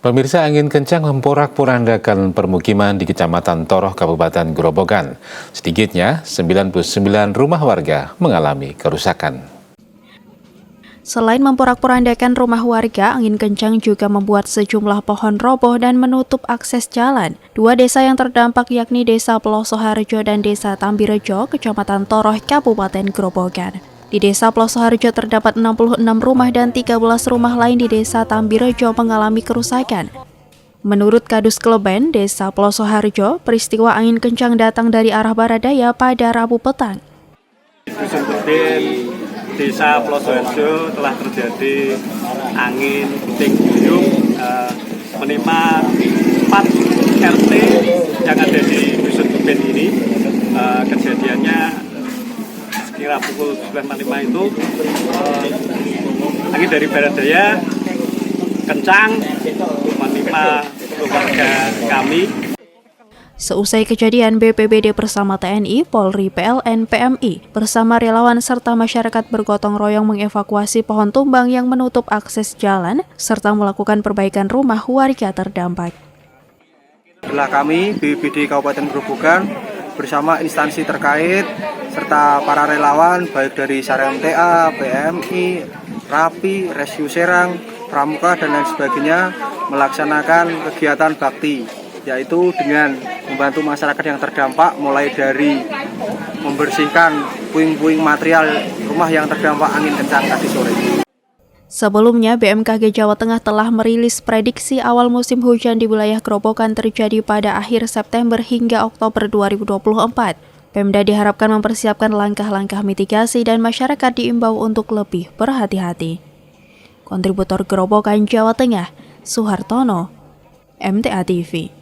Pemirsa, angin kencang memporak-porandakan permukiman di Kecamatan Toroh, Kabupaten Grobogan. Sedikitnya 99 rumah warga mengalami kerusakan. Selain memporak-porandakan rumah warga, angin kencang juga membuat sejumlah pohon roboh dan menutup akses jalan. Dua desa yang terdampak yakni Desa Pelosoharjo dan Desa Tambirejo, Kecamatan Toroh, Kabupaten Grobogan. Di Desa Pelosoharjo terdapat 66 rumah dan 13 rumah lain di Desa Tambirejo mengalami kerusakan. Menurut Kadus Kleben, Desa Pelosoharjo, peristiwa angin kencang datang dari arah barat daya pada Rabu petang. Dusun Beden, Desa Pelosoharjo telah terjadi angin puting beliung menimpa 4 RT yang ada di Dusun Beden ini. Kejadiannya kira pukul 9.45 itu angin dari barat daya kencang menimpa keluarga kami. Seusai kejadian, BPBD bersama TNI, Polri, PLN, PMI bersama relawan serta masyarakat bergotong royong mengevakuasi pohon tumbang yang menutup akses jalan serta melakukan perbaikan rumah warga terdampak. Setelah kami BPBD Kabupaten Grobogan bersama instansi terkait serta para relawan baik dari Sarem TA, PMI, Rapi, Rescue Serang, Pramuka dan lain sebagainya melaksanakan kegiatan bakti, yaitu dengan membantu masyarakat yang terdampak mulai dari membersihkan puing-puing material rumah yang terdampak angin kencang tadi sore. Sebelumnya, BMKG Jawa Tengah telah merilis prediksi awal musim hujan di wilayah Grobogan terjadi pada akhir September hingga Oktober 2024. Pemda diharapkan mempersiapkan langkah-langkah mitigasi dan masyarakat diimbau untuk lebih berhati-hati. Kontributor Grobogan Jawa Tengah, Suhartono, MTA TV.